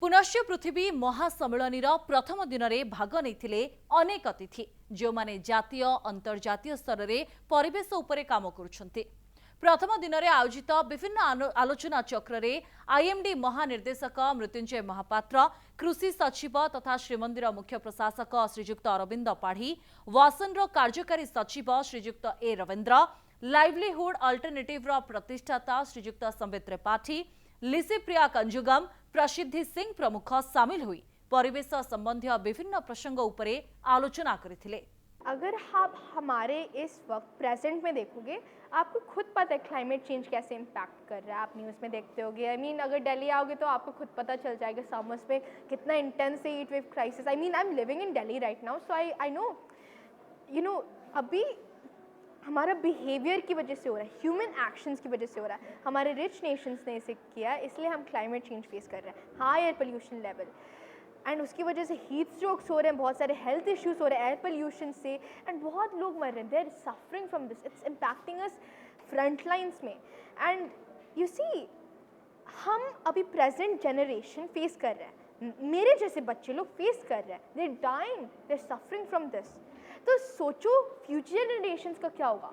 पुनश्च पृथ्वी महासम्मिलनी प्रथम दिन में भाग नहीं अनेक अतिथि जो माने जातीय अंतर्जातीय स्तर में परिवेश उपरे काम करुछन्ति। प्रथम दिन में आयोजित विभिन्न आलोचना चक्र में आईएमडी महानिर्देशक मृत्युंजय महापात्र, कृषि सचिव तथा श्रीमंदिर मुख्य प्रशासक श्रीजुक्त अरविंद पाढ़ी, वासनर कार्यकारी सचिव श्रीजुक्त ए रवीन्द्र, लाइवलीहुड अल्टरनेटिव प्रतिष्ठाता श्रीजुक्त संबित त्रिपाठी, लिसिप्रिया कंजुगम, प्रसिद्धि सिंह प्रमुख सामिल हुई परिवेश संबंधी विभिन्न प्रसंग उपरे आलोचना करथिले। अगर आप हमारे इस वक्त प्रेजेंट में देखोगे, आपको खुद पता है क्लाइमेट चेंज कैसे इम्पैक्ट कर रहा है। आप न्यूज़ में देखते होगे। अगर दिल्ली आओगे तो आपको खुद पता चल जाएगा समर्स में कितना इंटेंस है heat wave crisis. I am living in Delhi right now, so I know अभी हमारा बिहेवियर की वजह से हो रहा है, ह्यूमन एक्शंस की वजह से हो रहा है। हमारे रिच नेशंस ने इसे किया है, इसलिए हम क्लाइमेट चेंज फेस कर रहे हैं, high air pollution level, and उसकी वजह से हीट स्ट्रोक्स हो रहे हैं, बहुत सारे हेल्थ इश्यूज हो रहे हैं एयर पोल्यूशन से, एंड बहुत लोग मर रहे हैं। They are suffering from this, it's impacting us front lines में। एंड यू सी, हम अभी प्रेजेंट जनरेशन फेस कर रहे हैं, मेरे जैसे बच्चे लोग फेस कर रहे हैं, they are dying, they are suffering from this. तो सोचो फ्यूचर जनरेशन्स का क्या होगा।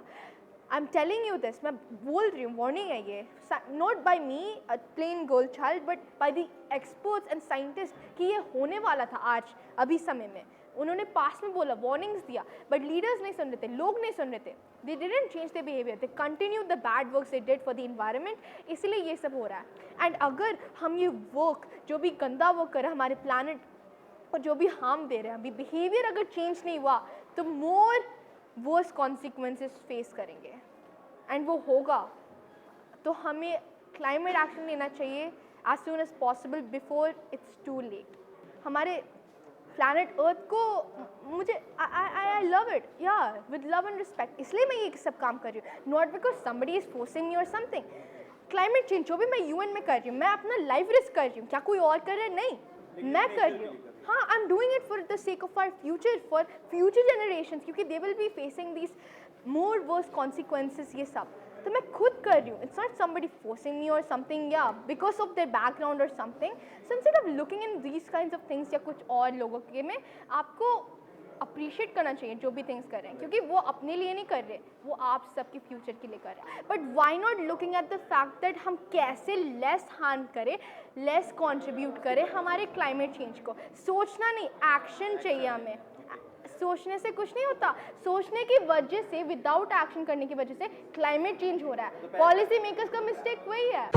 I am telling you this, मैं बोल रही हूँ, वार्निंग है ये, not by me a plain girl child, but by the experts and scientist कि ये होने वाला था आज अभी समय में। उन्होंने पास में बोला, वार्निंग्स दिया, बट लीडर्स नहीं सुन रहे थे, लोग नहीं सुन रहे थे। They didn't change their behaviour, they continue the bad works they did for the environment, इसलिए ये सब हो रहा है। एंड अगर हम ये वर्क, जो भी गंदा वर्क कर रहे हैं हमारे प्लानट और जो भी हार्म दे रहे हैं, अभी बिहेवियर अगर चेंज नहीं हुआ तो मोर वर्स कॉन्सिक्वेंसेस फेस करेंगे, एंड वो होगा। तो हमें क्लाइमेट एक्शन लेना चाहिए as soon as possible before it's too late. हमारे प्लैनेट अर्थ को मुझे आई लव इट, या विद लव एंड रिस्पेक्ट, इसलिए मैं ये सब काम कर रही हूँ, not because somebody is forcing me और समथिंग। क्लाइमेट चेंज जो भी मैं यूएन में कर रही हूँ, मैं अपना लाइफ रिस्क कर रही हूँ, क्या कोई और कर रहा है? नहीं, मैं कर रही हूँ। हाँ, I am doing it for the sake of our future, for future generations, क्योंकि they will be facing these more worse consequences, ये सब तो मैं खुद कर रही हूँ। It's not somebody forcing me और समथिंग, या बिकॉज ऑफ देयर बैकग्राउंड और something. So instead of looking in these kinds of things या कुछ और लोगों के में, आपको अप्रिशिएट करना चाहिए जो भी थिंग्स कर रहे हैं, क्योंकि वो अपने लिए नहीं कर रहे, वो आप सबके फ्यूचर के लिए कर रहे हैं। But why not looking at the fact that हम कैसे लेस हार्म करें, लेस कंट्रीब्यूट करें हमारे क्लाइमेट चेंज को। सोचना नहीं, एक्शन चाहिए हमें। सोचने से कुछ नहीं होता, सोचने की वजह से, विदाउट एक्शन करने की वजह से क्लाइमेट चेंज हो रहा है। पॉलिसी मेकर्स का मिस्टेक वही है।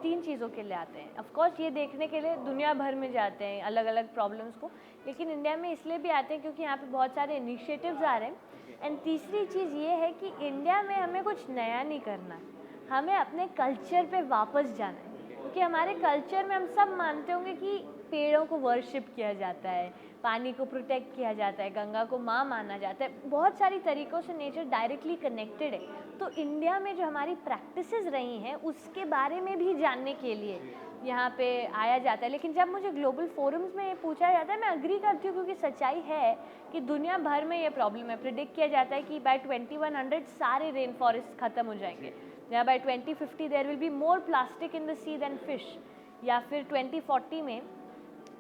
तीन चीज़ों के लिए आते हैं। ऑफ कोर्स ये देखने के लिए दुनिया भर में जाते हैं अलग अलग प्रॉब्लम्स को, लेकिन इंडिया में इसलिए भी आते हैं क्योंकि यहाँ पे बहुत सारे इनिशिएटिव्स आ रहे हैं। एंड तीसरी चीज़ ये है कि इंडिया में हमें कुछ नया नहीं करना है, हमें अपने कल्चर पे वापस जाना है। क्योंकि हमारे कल्चर में हम सब मानते होंगे कि पेड़ों को वर्शिप किया जाता है, पानी को प्रोटेक्ट किया जाता है, गंगा को माँ माना जाता है, बहुत सारी तरीक़ों से नेचर डायरेक्टली कनेक्टेड है। तो इंडिया में जो हमारी प्रैक्टिसेस रही हैं उसके बारे में भी जानने के लिए यहाँ पे आया जाता है। लेकिन जब मुझे ग्लोबल फोरम्स में पूछा जाता है, मैं अग्री करती हूँ, क्योंकि सच्चाई है कि दुनिया भर में ये प्रॉब्लम है। प्रिडिक्ट किया जाता है कि बाय 2100 सारे रेन फॉरेस्ट ख़त्म हो जाएंगे, या by 2050 there will be more plastic in the sea than fish, या फिर 2040 में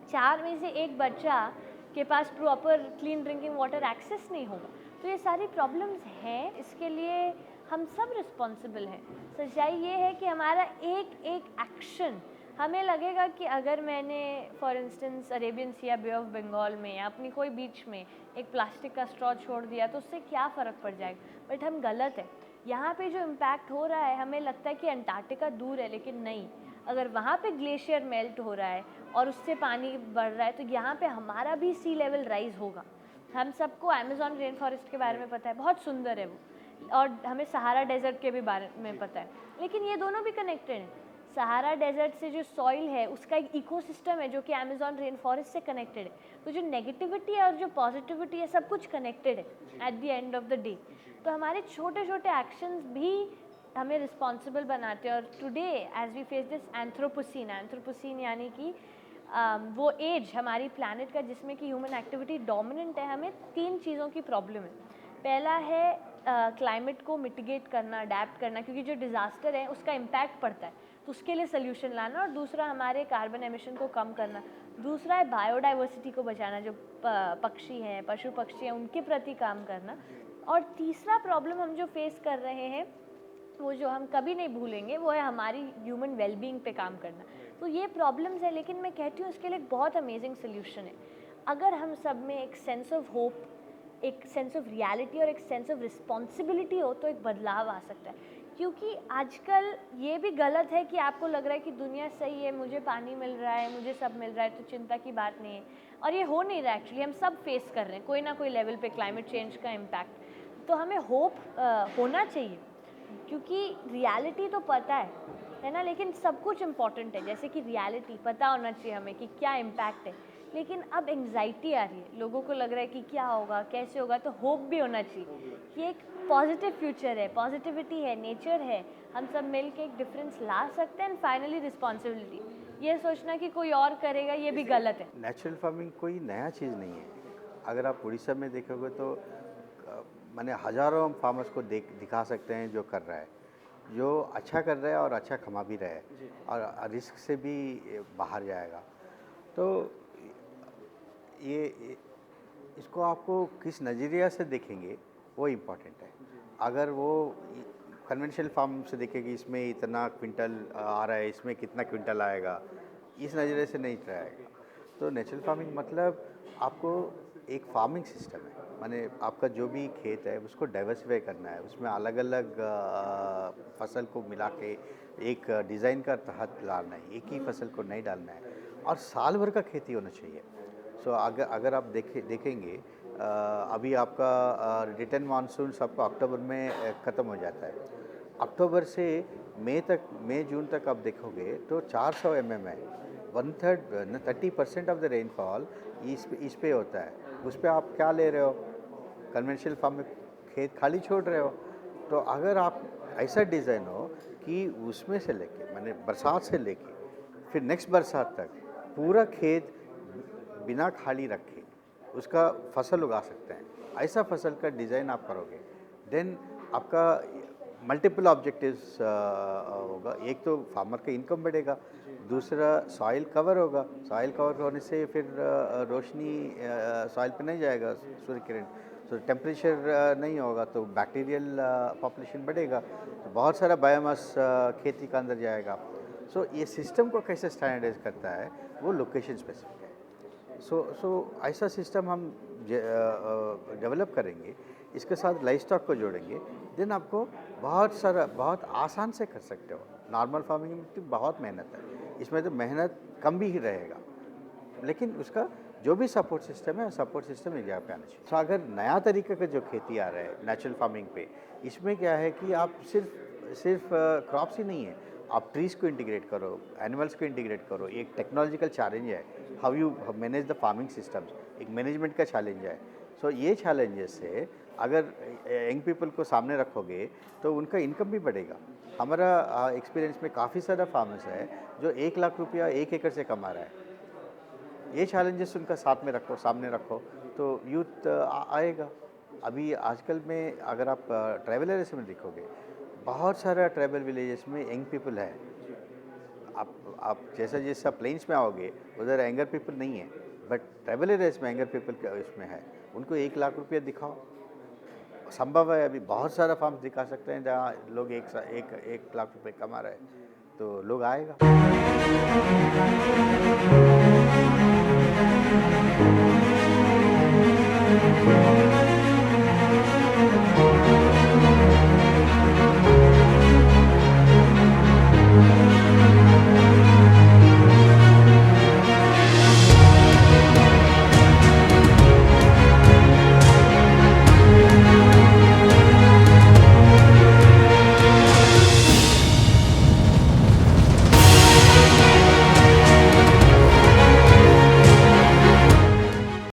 4 में से 1 बच्चा के पास proper clean drinking water access नहीं होगा। तो ये सारी प्रॉब्लम्स हैं, इसके लिए हम सब रिस्पॉन्सिबल हैं। सच्चाई ये है कि हमारा एक एक एक्शन, हमें लगेगा कि अगर मैंने फॉर इंस्टेंस अरेबियन सी या बे ऑफ बंगाल में या अपनी कोई बीच में एक प्लास्टिक का स्ट्रॉ छोड़ दिया तो उससे क्या फ़र्क पड़ जाएगा, बट हम गलत है। यहाँ पे जो इम्पैक्ट हो रहा है, हमें लगता है कि अंटार्कटिका दूर है, लेकिन नहीं। अगर वहाँ पे ग्लेशियर मेल्ट हो रहा है और उससे पानी बढ़ रहा है, तो यहाँ पे हमारा भी सी लेवल राइज होगा। हम सबको अमेज़ॉन रेन फॉरेस्ट के बारे में पता है, बहुत सुंदर है वो, और हमें सहारा डेजर्ट के भी बारे में पता है, लेकिन ये दोनों भी कनेक्टेड हैं। सहारा डेजर्ट से जो सॉइल है उसका एक इकोसिस्टम है जो कि अमेज़न रेन फॉरेस्ट से कनेक्टेड है। तो जो नेगेटिविटी है और जो पॉजिटिविटी है सब कुछ कनेक्टेड है at the end of the day. तो हमारे छोटे छोटे एक्शंस भी हमें रिस्पॉन्सिबल बनाते हैं। और today as we face this anthropocene यानी कि वो एज हमारी प्लानट का जिसमें कि ह्यूमन एक्टिविटी डोमिनेंट है, हमें 3 चीज़ों की प्रॉब्लम है। पहला है क्लाइमेट को मिटिगेट करना, अडेप्ट करना, क्योंकि जो डिज़ास्टर है उसका इम्पैक्ट पड़ता है, तो उसके लिए सोल्यूशन लाना। और दूसरा हमारे कार्बन एमिशन को कम करना। दूसरा है बायोडाइवर्सिटी को बचाना, जो पक्षी हैं, पशु पक्षी हैं, उनके प्रति काम करना। और तीसरा प्रॉब्लम हम जो फेस कर रहे हैं वो जो हम कभी नहीं भूलेंगे वो है हमारी ह्यूमन वेलबींग पे काम करना। तो ये प्रॉब्लम्स है, लेकिन मैं कहती हूँ इसके लिए एक बहुत अमेजिंग सोल्यूशन है। अगर हम सब में एक सेंस ऑफ होप, एक सेंस ऑफ रियलिटी और एक सेंस ऑफ रिस्पॉन्सिबिलिटी हो तो एक बदलाव आ सकता है। क्योंकि आजकल ये भी गलत है कि आपको लग रहा है कि दुनिया सही है, मुझे पानी मिल रहा है, मुझे सब मिल रहा है, तो चिंता की बात नहीं है। और ये हो नहीं रहा है एक्चुअली, हम सब फेस कर रहे हैं कोई ना कोई लेवल पे क्लाइमेट चेंज का इम्पैक्ट। तो हमें होप होना चाहिए, क्योंकि रियलिटी तो पता है ना, लेकिन सब कुछ इम्पॉर्टेंट है। जैसे कि रियलिटी पता होना चाहिए हमें कि क्या इम्पैक्ट है, लेकिन अब एंग्जाइटी आ रही है, लोगों को लग रहा है कि क्या होगा, कैसे होगा। तो होप भी होना चाहिए कि एक पॉजिटिव फ्यूचर है, पॉजिटिविटी है, नेचर है, हम सब मिल के एक डिफरेंस ला सकते हैं। एंड फाइनली रिस्पॉन्सिबिलिटी, ये सोचना कि कोई और करेगा ये भी गलत है। नेचुरल फार्मिंग कोई नया चीज़ नहीं है। अगर आप उड़ीसा में देखोगे तो मैंने हज़ारों फार्मर्स को दिखा सकते हैं जो कर रहा है, जो अच्छा कर रहा है और अच्छा कमा भी रहा है और रिस्क से भी बाहर जाएगा। तो ये इसको आपको किस नज़रिया से देखेंगे वो इम्पॉर्टेंट है। अगर वो कन्वेंशनल फार्म से देखेंगे इसमें इतना क्विंटल आ रहा है, इसमें कितना क्विंटल आएगा, इस नज़रिए से नहीं जाएगा। तो नेचुरल फार्मिंग मतलब आपको एक फार्मिंग सिस्टम है, माने आपका जो भी खेत है उसको डाइवर्सिफाई करना है, उसमें अलग अलग फसल को मिला के एक डिज़ाइन का तहत लाना है, एक ही फसल को नहीं डालना है और साल भर का खेती होना चाहिए। सो अगर आप देखेंगे अभी आपका रिटर्न मानसून सबका अक्टूबर में ख़त्म हो जाता है। अक्टूबर से मई जून तक आप देखोगे तो 400 mm है, 1/3 30% ऑफ द रेनफॉल इस पे होता है। उस पर आप क्या ले रहे हो, कन्वेंशनल फार्म में खेत खाली छोड़ रहे हो। तो अगर आप ऐसा डिज़ाइन हो कि उसमें से लेके मैंने बरसात से लेके फिर नेक्स्ट बरसात तक पूरा खेत बिना खाली रखे उसका फसल उगा सकते हैं, ऐसा फसल का डिज़ाइन आप करोगे, देन आपका मल्टीपल ऑब्जेक्टिव्स होगा। एक तो फार्मर का इनकम बढ़ेगा, दूसरा सॉइल कवर होगा, सॉइल कवर होने से फिर रोशनी सॉइल पे नहीं जाएगा, सूर्य किरण, तो टेम्परेचर नहीं होगा, तो बैक्टीरियल पॉपुलेशन बढ़ेगा, तो बहुत सारा बायोमास खेती का अंदर जाएगा। सो ये सिस्टम को कैसे स्टैंडर्डाइज करता है वो लोकेशन स्पेसिफिक है। सो ऐसा सिस्टम हम डेवलप करेंगे, इसके साथ लाइफ स्टॉक को जोड़ेंगे, देन आपको बहुत आसान से कर सकते हो। नॉर्मल फार्मिंग में तो बहुत मेहनत है, इसमें तो मेहनत कम भी ही रहेगा, लेकिन उसका जो भी सपोर्ट सिस्टम है, सपोर्ट सिस्टम एक जगह पे आना चाहिए। तो अगर नया तरीके का जो खेती आ रहा है नेचुरल फार्मिंग पे, इसमें क्या है कि आप सिर्फ क्रॉप्स ही नहीं है, आप ट्रीज़ को इंटीग्रेट करो, एनिमल्स को इंटीग्रेट करो। एक टेक्नोलॉजिकल चैलेंज है, how you manage the farming systems, एक मैनेजमेंट का चैलेंज है। सो ये चैलेंजेस से अगर यंग पीपल को सामने रखोगे तो उनका इनकम भी बढ़ेगा। हमारा एक्सपीरियंस में काफ़ी सारा फार्मर्स है जो 1 लाख रुपया 1 एकड़ से कमा रहा है। ये चैलेंजेस उनका सामने रखो तो यूथ आएगा। अभी आजकल में अगर आप ट्राइबल एरियाज में देखोगे, बहुत सारा ट्राइबल विलेजेस में यंग पीपल है। आप जैसा प्लेन्स में आओगे उधर एंगर पीपल नहीं है, बट ट्राइबल एरियाज में एंगर पीपल इसमें है। उनको 1 लाख रुपया दिखाओ, संभव है। अभी बहुत सारा फार्म दिखा सकते हैं जहाँ लोग एक लाख रुपए कमा रहे हैं, तो लोग आएगा।